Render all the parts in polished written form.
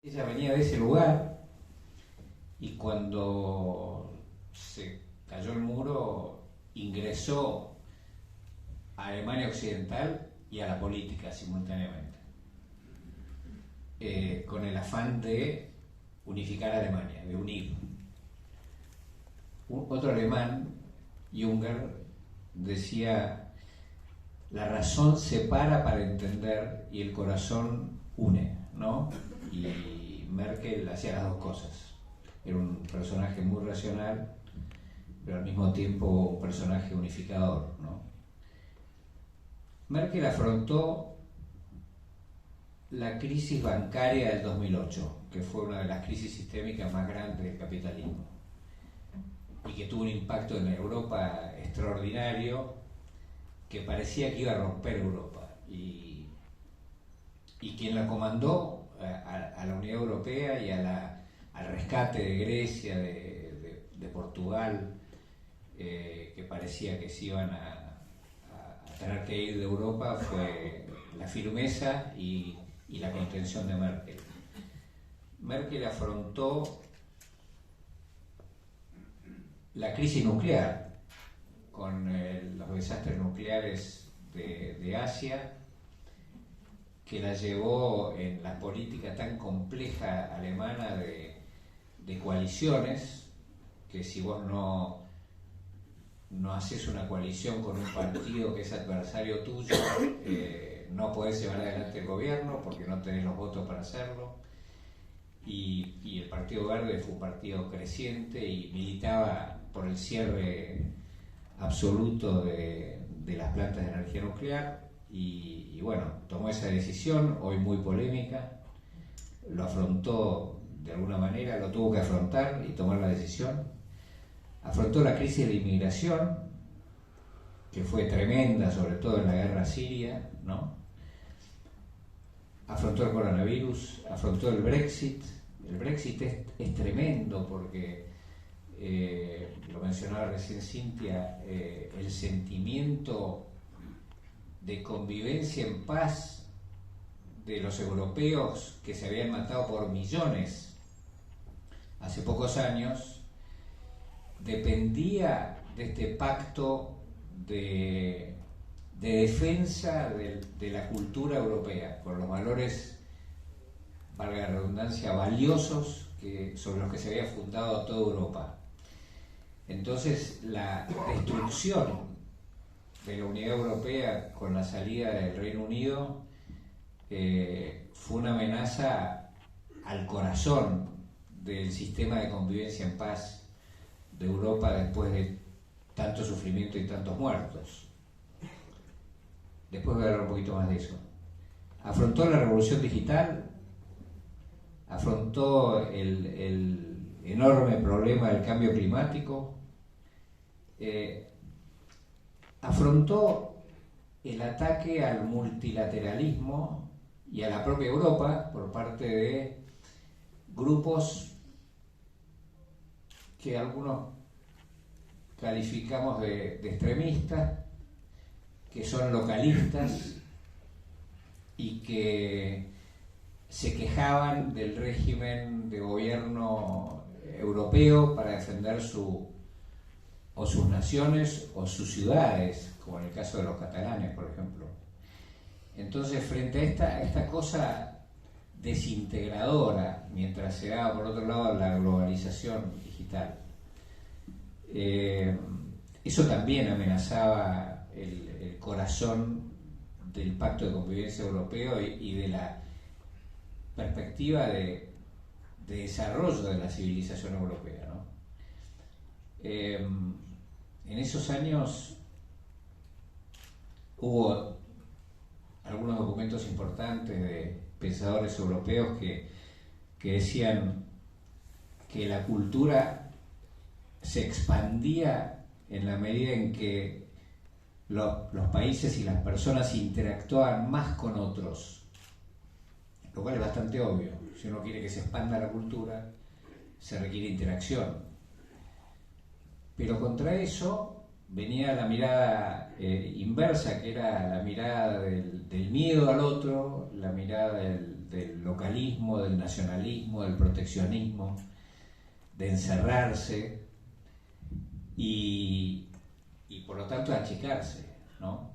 Ella venía de ese lugar y cuando se cayó el muro ingresó a Alemania Occidental y a la política simultáneamente, con el afán de unificar Alemania, de unir. Otro alemán, Junger, decía: la razón separa para entender y el corazón une, ¿no? Y Merkel hacía las dos cosas. Era un personaje muy racional, pero al mismo tiempo un personaje unificador, ¿no? Merkel afrontó la crisis bancaria del 2008, que fue una de las crisis sistémicas más grandes del capitalismo y que tuvo un impacto en Europa extraordinario, que parecía que iba a romper Europa, y quien la comandó a la Unidad Europea y al rescate de Grecia, de Portugal, que parecía que se iban a tener que ir de Europa, fue la firmeza y la contención de Merkel. Merkel afrontó la crisis nuclear con los desastres nucleares de Asia, que la llevó en la política tan compleja alemana de coaliciones, que si vos no haces una coalición con un partido que es adversario tuyo, no podés llevar adelante el gobierno porque no tenés los votos para hacerlo. Y el Partido Verde fue un partido creciente y militaba por el cierre absoluto de las plantas de energía nuclear, y bueno, tomó esa decisión, hoy muy polémica, lo afrontó de alguna manera, lo tuvo que afrontar y tomar la decisión. Afrontó la crisis de la inmigración, que fue tremenda, sobre todo en la guerra siria, ¿no? Afrontó el coronavirus, afrontó el Brexit. El Brexit es tremendo porque, lo mencionaba recién Cintia, el sentimiento de convivencia en paz de los europeos que se habían matado por millones hace pocos años, dependía de este pacto de defensa de la cultura europea, por los valores, valga la redundancia, valiosos sobre los que se había fundado toda Europa. Entonces, la destrucción de la Unidad Europea con la salida del Reino Unido fue una amenaza al corazón del sistema de convivencia en paz de Europa después de tanto sufrimiento y tantos muertos. Después voy a hablar un poquito más de eso. Afrontó la revolución digital, afrontó el enorme problema del cambio climático, afrontó el ataque al multilateralismo y a la propia Europa por parte de grupos que algunos calificamos de extremistas, que son localistas y que se quejaban del régimen de gobierno europeo para defender sus naciones o sus ciudades, como en el caso de los catalanes, por ejemplo. Entonces, frente a esta cosa desintegradora, mientras se daba por otro lado la globalización digital, eso también amenazaba el corazón del Pacto de Convivencia Europeo y de la perspectiva de desarrollo de la civilización europea, ¿no? En esos años hubo algunos documentos importantes de pensadores europeos que decían que la cultura se expandía en la medida en que los países y las personas interactuaban más con otros, lo cual es bastante obvio. Si uno quiere que se expanda la cultura, se requiere interacción. Pero contra eso venía la mirada inversa, que era la mirada del miedo al otro, la mirada del localismo, del nacionalismo, del proteccionismo, de encerrarse y por lo tanto achicarse, ¿no?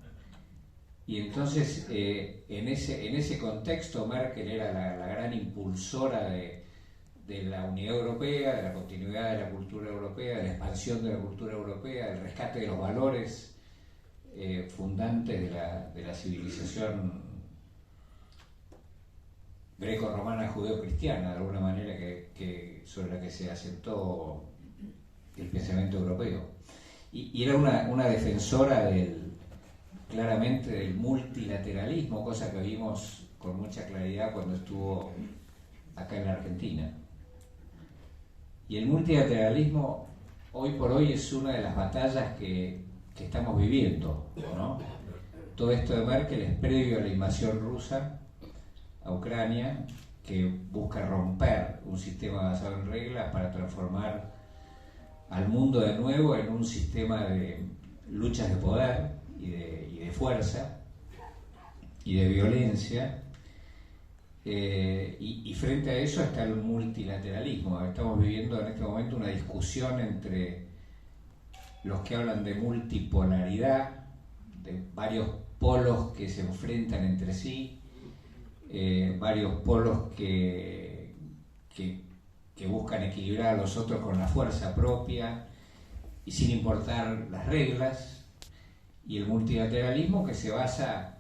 Y entonces en ese contexto Merkel era la gran impulsora de la unidad europea, de la continuidad de la cultura europea, de la expansión de la cultura europea, del rescate de los valores fundantes de la civilización greco-romana judeo-cristiana, de alguna manera sobre la que se asentó el pensamiento europeo. Y era una defensora claramente del multilateralismo, cosa que vimos con mucha claridad cuando estuvo acá en la Argentina. Y el multilateralismo hoy por hoy es una de las batallas que estamos viviendo, ¿no? Todo esto de Merkel es previo a la invasión rusa a Ucrania, que busca romper un sistema basado en reglas para transformar al mundo de nuevo en un sistema de luchas de poder y de fuerza y de violencia, y frente a eso está el multilateralismo. Estamos viviendo en este momento una discusión entre los que hablan de multipolaridad, de varios polos que se enfrentan entre sí, varios polos que buscan equilibrar a los otros con la fuerza propia y sin importar las reglas, y el multilateralismo que se basa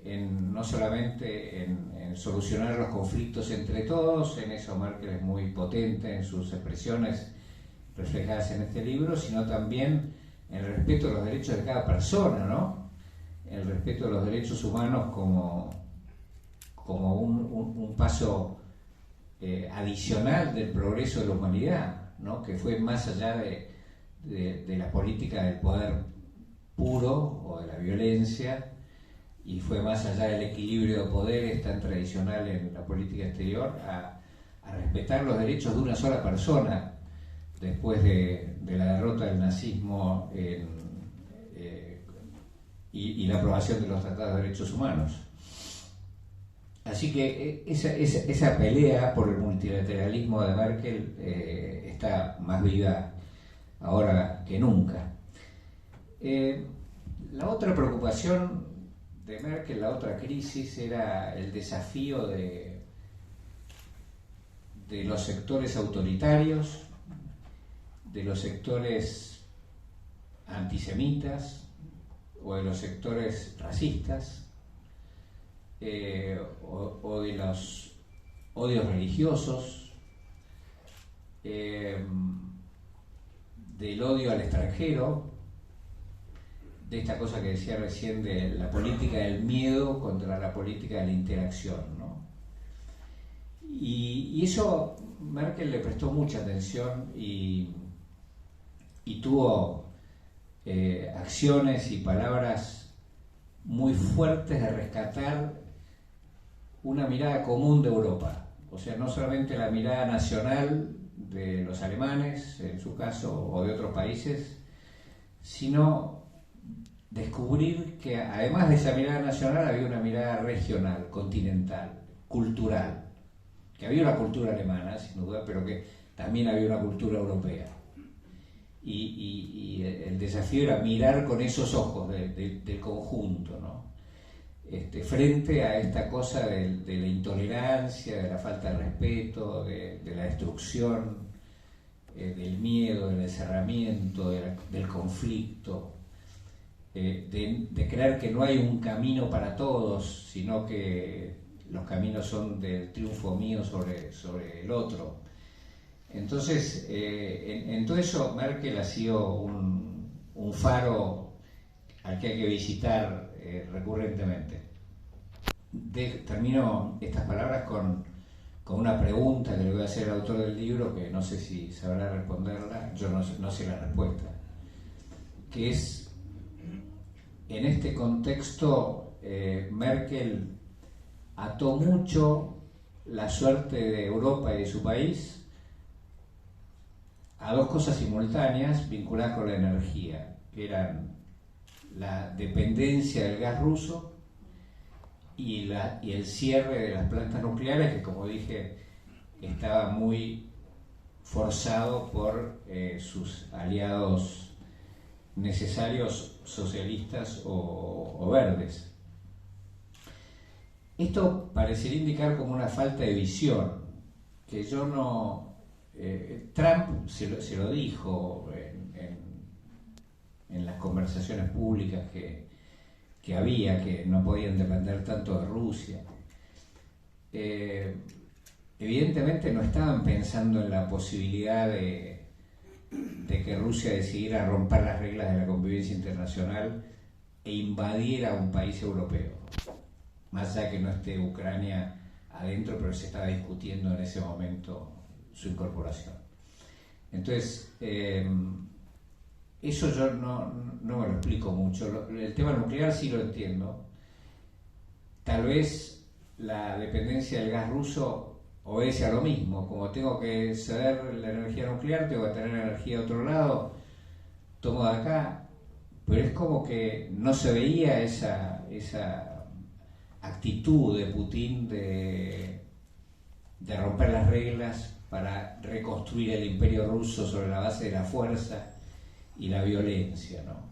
no solamente en solucionar los conflictos entre todos, en eso Merkel es muy potente en sus expresiones reflejadas en este libro, sino también en el respeto de los derechos de cada persona, ¿no? El respeto de los derechos humanos como un paso adicional del progreso de la humanidad, ¿no? Que fue más allá de la política del poder puro o de la violencia, y fue más allá del equilibrio de poderes tan tradicional en la política exterior, a respetar los derechos de una sola persona después de la derrota del nazismo y la aprobación de los tratados de derechos humanos. Así que esa pelea por el multilateralismo de Merkel está más viva ahora que nunca. La otra preocupación de Merkel, la otra crisis, era el desafío de los sectores autoritarios, de los sectores antisemitas o de los sectores racistas, o de los odios religiosos, del odio al extranjero, de esta cosa que decía recién de la política del miedo contra la política de la interacción, ¿no? Y eso Merkel le prestó mucha atención y tuvo acciones y palabras muy fuertes de rescatar una mirada común de Europa, o sea, no solamente la mirada nacional de los alemanes, en su caso, o de otros países, sino descubrir que además de esa mirada nacional había una mirada regional, continental, cultural, que había una cultura alemana, sin duda, pero que también había una cultura europea. Y el desafío era mirar con esos ojos del conjunto, ¿no? Frente a esta cosa de la intolerancia, de la falta de respeto, de la destrucción, del miedo, del encerramiento, del conflicto, de creer que no hay un camino para todos, sino que los caminos son del triunfo mío sobre el otro. Entonces, en todo eso Merkel ha sido un faro al que hay que visitar recurrentemente. Termino estas palabras con una pregunta que le voy a hacer al autor del libro, que no sé si sabrá responderla, yo no sé la respuesta, que es: en este contexto, Merkel ató mucho la suerte de Europa y de su país a dos cosas simultáneas vinculadas con la energía, que eran la dependencia del gas ruso y el cierre de las plantas nucleares, que como dije estaba muy forzado por sus aliados necesarios socialistas o verdes. Esto parecería indicar como una falta de visión, que yo no... Trump se lo dijo en las conversaciones públicas que había, que no podían depender tanto de Rusia. Evidentemente no estaban pensando en la posibilidad de que Rusia decidiera romper las reglas de la convivencia internacional e invadiera un país europeo. Más allá que no esté Ucrania adentro, pero se estaba discutiendo en ese momento su incorporación. Entonces, eso yo no me lo explico mucho. El tema nuclear sí lo entiendo. Tal vez la dependencia del gas ruso obedece a lo mismo. Como tengo que ceder la energía nuclear, tengo que tener energía de otro lado, tomo de acá. Pero es como que no se veía esa actitud de Putin de romper las reglas para reconstruir el imperio ruso sobre la base de la fuerza y la violencia, ¿no?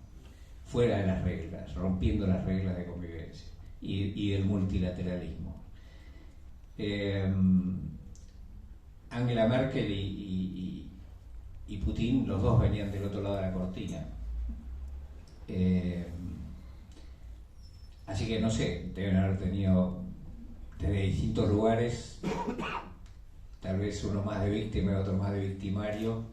Fuera de las reglas, rompiendo las reglas de convivencia y del multilateralismo. Angela Merkel y Putin, los dos venían del otro lado de la cortina. Así que no sé, deben haber tenido desde distintos lugares, tal vez uno más de víctima y otro más de victimario,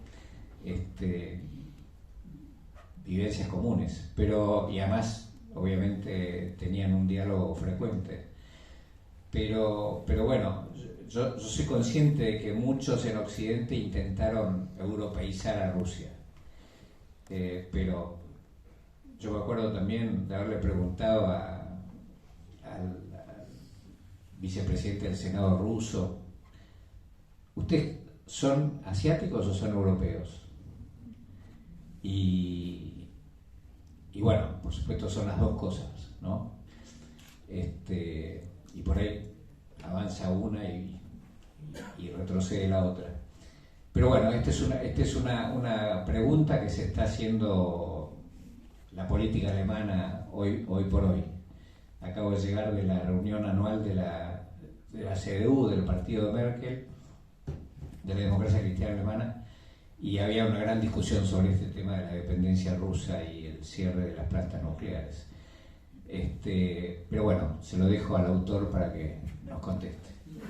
vivencias comunes, y además obviamente tenían un diálogo frecuente. Pero bueno, yo soy consciente de que muchos en Occidente intentaron europeizar a Rusia, pero yo me acuerdo también de haberle preguntado al vicepresidente del Senado ruso: ¿ustedes son asiáticos o son europeos? Y bueno, por supuesto son las dos cosas, ¿no? Y por ahí avanza una y retrocede la otra. Pero bueno, esta es una pregunta que se está haciendo la política alemana hoy por hoy. Acabo de llegar de la reunión anual de la CDU, del partido de Merkel, de la democracia cristiana alemana, y había una gran discusión sobre este tema de la dependencia rusa y el cierre de las plantas nucleares. Pero bueno, se lo dejo al autor para que nos conteste.